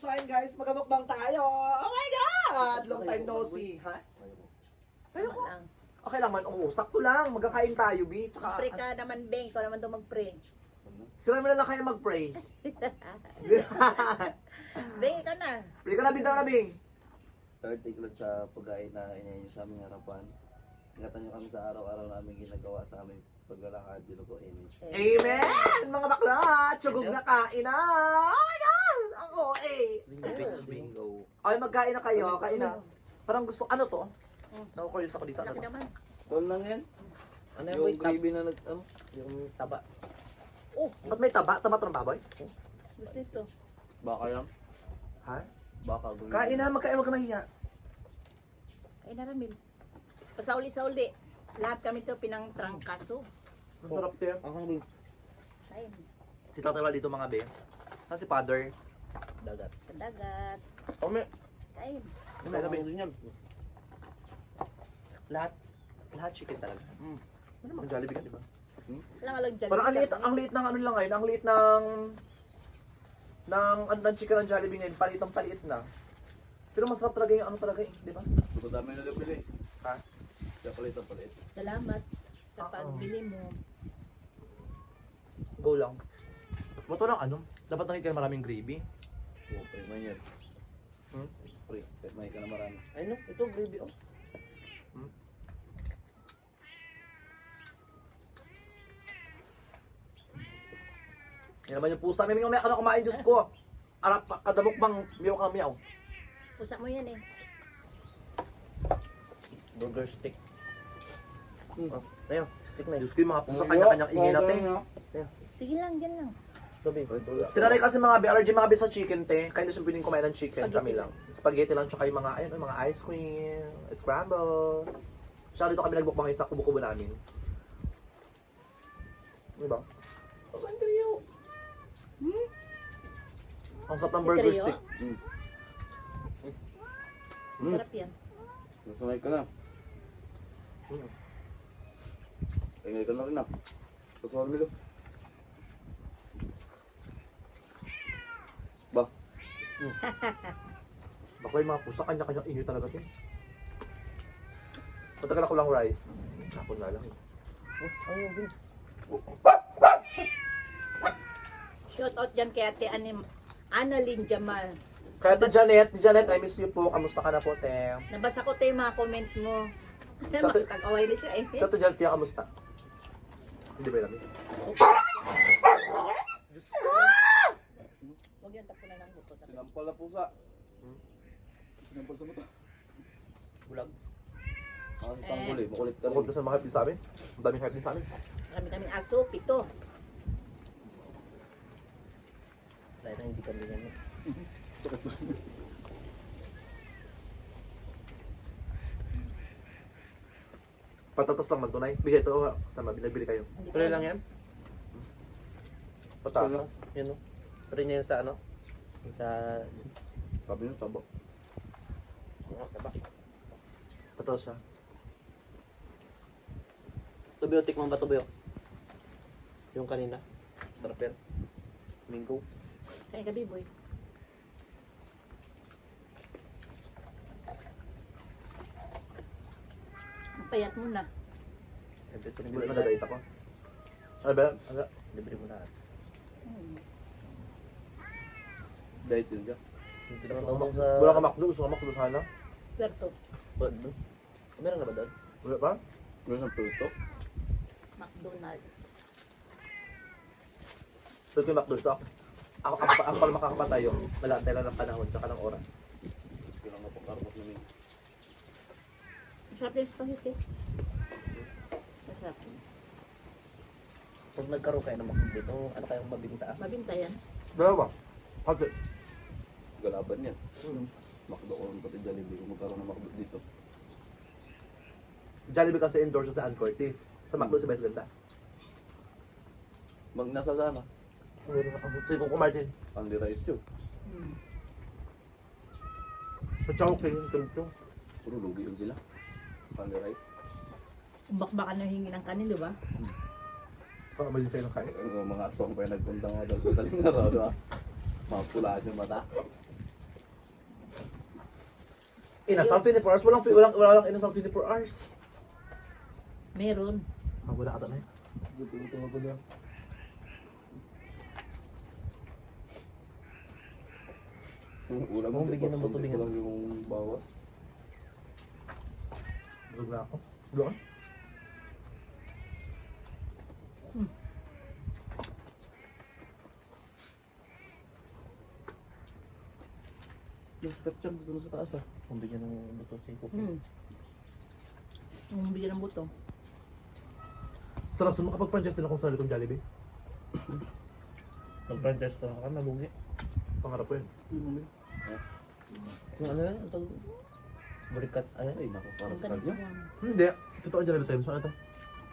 So ayun guys, magamukbang tayo. Oh my God! Long time no see. Ha? Ayoko lang. Okay lang man. Oo, sakto lang. Magkakain tayo, B. Tsaka, Mag-pray ka naman, Beng. Ikaw naman daw mag-pray. sila mo na lang kayo mag-pray. Beng, ikaw na. Pray ka na, bintang na, Bing. Third take lang sa pagkain na inayin sa aming harapan. Ingatan niyo kami sa araw-araw namin ginagawa sa aming paglalakad. Dito po, amen. Amen! Mga bakla! Tsugog na kain na! Oh my God! Ang OA! Bitch bingo. Ay, magkain na kayo. Kain na. Parang gusto, ano to? Naku-curious ako dito. Ano Laki to? naman. Tol lang yan. Ano Yung gravy na ano? Yung taba. Oh, Ba't may taba? Taba ng baboy? gusto ito. Baka lang. Ha? Baka gulay. Kain na, magkain, huwag ka mahiya. Ay, naramil. Pasauli-sauli. Lahat kami to pinangtrangkaso. Masarap to. Ang hanggang Ay, Tita tayo dito mga be. Saan si father? dagat. sa dagat. Oh, may Ay, Ano ba din yan. Lahat chicken talaga. Ano naman Jollibee ka, di ba? lang dyan. Parang ang liit ng ano lang ngayon, ang liit ng chicken ng Jollibee ngayon, paliit na. Pero masarap talaga yung ano talaga eh, di ba? Ito dami na nabili. Ha? Kaya palit ang palit. Salamat sa Oo. pagbili mo. Go lang. Buto lang ano, dapat nakita kayo maraming gravy. Oo, pre, man yan. Hmm? Pre, kahit may ka na marami. Ay no, ito gravy oh. Yan naman yung pusa. May mga ka na kumain, Diyos ko. Arap, kadamok bang miyaw ka na miyaw. Pusa mo yan eh. Burger stick. Tayo, stick na yun. Diyos ko yung mga pusa, kanya-kanyang ingay natin. Sige lang, yan lang. Gabi. Sinanay kasi mga allergy mga sa chicken te. Kaya hindi siya pwedeng kumain ng chicken. Spaghetti Kami lang. Spaghetti lang tsaka yung mga, ayun, yung mga ice cream, scramble. Siya dito kami nagbukbang isa kubo-kubo namin. Diba? Ang sarap ng Si burger Trio? stick. Sarap yan. Nasanay ka na. Ingay ka na rin ah. Pagkawal mo lang. Ba? Baka yung mga pusa, kanya-kanyang ingay talaga din. Matagal ako lang rice. Tapon na lang. Ayun, bin. Shout out dyan kay Ate Annalyn Jamal. Kaya ti Janet, I miss you po. Kamusta ka na po, te? Nabasa ko tayo yung mga comment mo. Makakag-away na siya eh. Sa to Janet, Pia, kamusta? Hindi ba yung Diyos ko! Huwag yan tapunan ng buko. Sinampal na pusa. Sinampal sa mata. Bulag. Kasi tanggol eh. Makulit ka Tungkol rin. na sa mga hype din sa amin. Ang daming hype din sa amin. Kami-kaming aso, 7. Dahil na hindi kami yan. Patatas lang magtunay. Bigay ito, kasama, binabili kayo. Pero lang yan? Patatas. Yun no. Pero niya yun sa ano? Sa... Sabi nyo, taba. Taba. Patatas siya. Tubiyo, tikman ba tubiyo? Yung kanina. Sarap yan. Mingo. Kaya gabi, boy. Ang payat mo na. Hindi mo na-date ako. Ano ba? Ano? Libre mo na. Diet yun siya. Hindi naman tumang sa... Wala ka McDo, gusto ka McDo sana? Puerto. Doon. Meron na ba doon? Wala pa? Meron ng pruto. McDonald's. Ito yung McDo ito. Ako pala makakapatay yung malantay lang ng panahon tsaka ng oras. Kailangan na pagkarapot namin. Masarap din yung spaghetti. Masarap. Pag nagkaroon kayo ng makot dito, ano kayong mabinta? Mabinta yan. Dalawa. Kasi, Galaban yan. Makdo ko rin pati Jollibee kung magkaroon ng makdo dito. Jollibee kasi endorse sa Ann Curtis. Sa McDo si Best Ganda. Mag nasa sana. Si Coco Martin. Only rice yun. Sa Chowking yung tulito. Puro lugi yun sila. Only rice. Bakbakan na hingi ng kanin, di ba? Para mali tayo ng kain. Mga aswang pa yung nagpunta nga daw. Taling araw, di ba? Mga pulaan yung mata. Inasal 24 hours. Walang inasal 24 hours. Meron. Ah, wala ata na yun. Buti-buti mo ko niya. Ulam Kung bigyan ng buto, konti bigyan. ko lang yung bawas. Busog na ako. Doon. Yung stepcham dito sa taas ah. Kung bigyan ng buto si Coco. Bigyan ng buto. Sa rason mo kapag franchise din akong sarili kong Jollibee. Nag-franchise ka na nalugi. Pangarap ko yun. Yung ano yan? Ito, barikat, ano Ay, naku, para Ang sa ganito kanya. yan. Hindi. Totoo ang Jollibee sa'yo. Saan ito?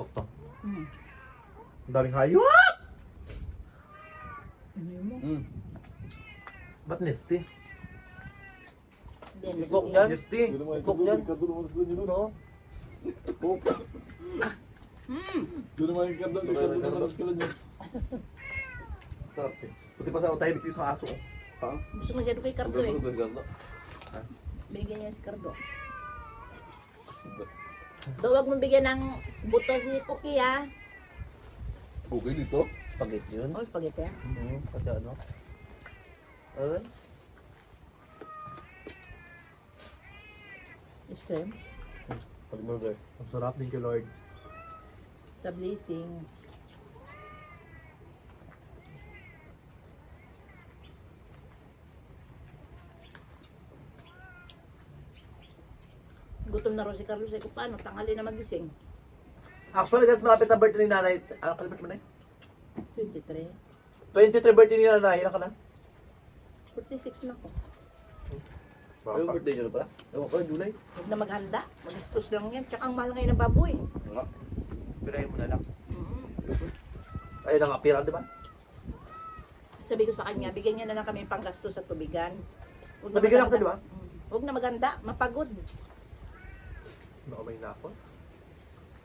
Tokto. Hmm. Ang daming hayop! Ano yun mo? Ba't Nesty? Then, Coke yan? Nesty! Cook yan. No? Doon naman yung kadal, Sarap eh. Puti pa sa tayo bigpis ng aso. Ha? gusto mo siya doon kay Cardo eh. Sunog ang ganda. Binigyan niya si Cardo. Do, wag mong bigyan ng buto si Cookie ha. Okay dito. Spaghetti yun. Oh, spaghetti ha. Kasi ano? Ayun. Ice cream. Pag-burger. Ang sarap din kay Lord. Sa blazing. Gutom na rin si Carlos. Ay, kung paano? Tanghali na magising. Actually guys, malapit na birthday ni nanay. Ano kalipat mo na eh? 23. 23 birthday ni nanay. Ilan ka na? 46 na ko. Ay, yung birthday nyo na pala? Ewan ko, July. Huwag na maghanda. Magastos lang yan. Tsaka ang mahal ngayon ng baboy. Nga. Pirahin mo na lang. Mm. Ayun ang apira, di ba? Sabi ko sa kanya, bigyan niya na lang kami panggastos sa tubigan. Huwag na Nabigyan ako, maghanda. di ba? Huwag na maganda. Mapagod. Nakamay na ako.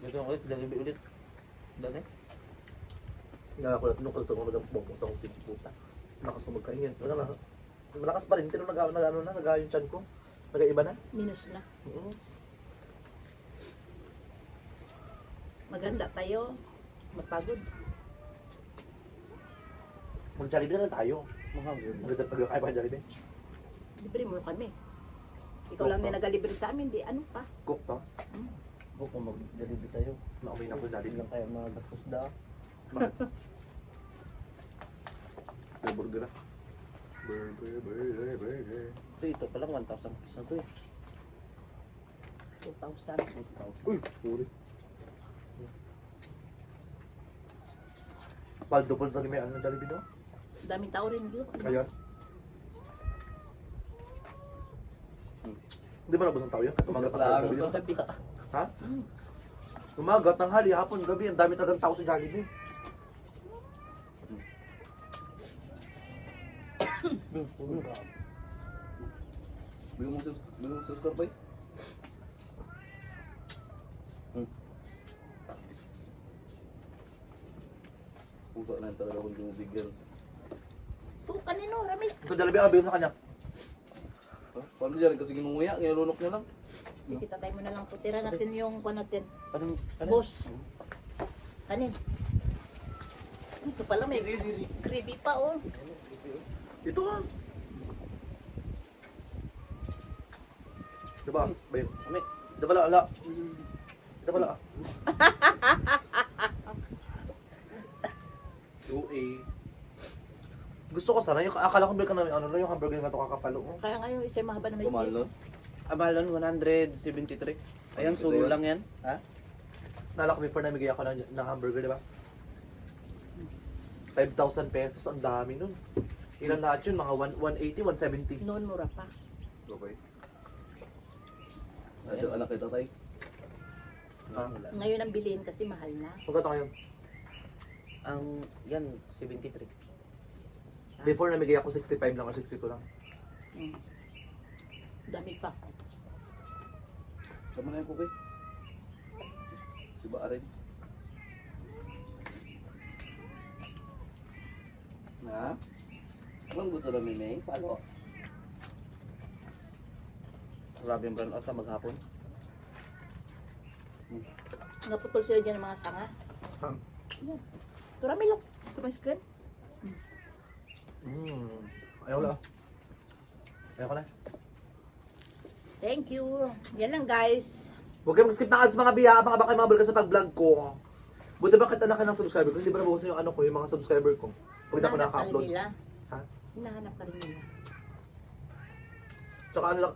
Dito ako ulit, Jollibee ulit. Dali. Nakakulat nung kalito ko nagpapong sa kong puta. Malakas ko magkaingin. Malakas pa rin, pero nag yung chan ko. Nag-iba na. Minus na. Maganda tayo. Mapagod. Mag-Jollibee na lang tayo. Mga Nagkakaya pa ka Jollibee. Libre mo kami. Ikaw lang na nagalibre sa amin. Di ano pa. Cook to. Huwag kung mag-Jollibee tayo. Nakamay na ako Hindi Jollibee. lang kaya mga gastos da. Burger na. Burger. Kasi ito pa lang 1,000 pesos na to eh. 2,000. Uy, sorry. Paldo po sa may ano ng Jollibee no? Daming tao rin dito. Ayan. Hindi ba nabos ng tao yan? Umaga pa Lang. gabi. Gabi. Ha? Umaga, tanghali, hapon, gabi. Ang dami talagang tao sa Jollibee. Bigyan mo sa score, boy. Puso na yun talaga kung bigyan. To, kanino? Rami. Ito Jollibee, abigyan sa kanya. Paano dyan? Kasi ginunguya, ginulunok niya lang. Kita tayo mo na lang po. Tira natin yung kuha natin. Parang, Boss. Kanin. Ito pala may gravy pa oh. Ito ha. Diba? Bayo. Kami. Diba la? Ala. Diba la? Gusto ko sana, yung akala ko bilhin ka namin, ano na yung hamburger nga ito kakapalo. Oh. Kaya ngayon isa mahaba na may Kumahal cheese. nun. Abalon 173. Ayan, Ito sulo yun. lang yan. Ha? Nala ko before na bigay ako ng hamburger, di ba? 5,000 pesos, ang dami nun. Ilan lahat yun? Mga 180, 170. Noon mura pa. Okay. Ito, anak kita tayo. Ah. Ngayon ang bilihin kasi mahal na. Magkano kayo? Ang, yan, 73. Before na bigay ako 65 lang or 62 lang. Hmm. Dami pa. Sama na yung cookie. Si Baarin. Na? Anong gusto na Mimay? Palo. Grabe yung brown out maghapon. Naputol sila dyan ng mga sanga. Ha? Yan. Turami lang. Gusto mo ice cream? Ayaw lang. Ayaw ko na. Thank you. Yan lang guys. Huwag kayong skip ng ads mga biya. Abang-abang kayo mga bulga sa pag-vlog ko. Buti bakit anak ka ng subscriber ko? Hindi ba nabukasan yung ano ko, yung mga subscriber ko? Pag di ako Hinahanap ka rin naka-upload. nila. Ha? Hinahanap ka rin nila. Tsaka ano lang,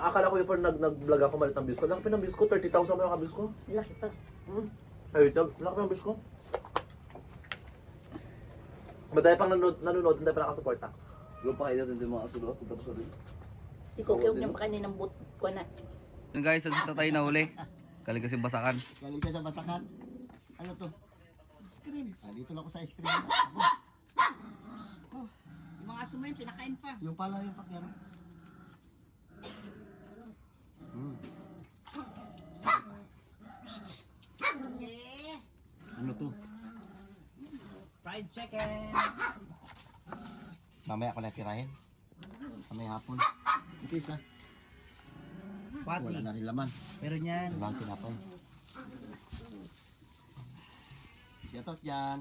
akala ko before nag-vlog ako malit ng views ko. Laki pa ng views ko, 30,000 pa yung views ko. Laki pa. Ay, laki pa ng views ko. Madaya pang nanonood, hindi pa nakasuporta. Yung pa kayo natin yung mga asulot. Punta pa sa rin. Si Cook yung niyang pakanin ng boot ko na. Yung guys, ang sita tayo na huli. Kaligasin basakan. Galing ka sa basakan. Ano to? Ice cream. Ah, dito lang ako sa ice cream. Ako. Yung mga aso mo yun, pinakain pa. Yung pala yung pakyaro. Ano to? Fried chicken. Mamaya ako na tirahin. Mamaya hapon. Ito isa. Wala na rin laman. Meron yan. Wala lang tinapay. Shout out dyan.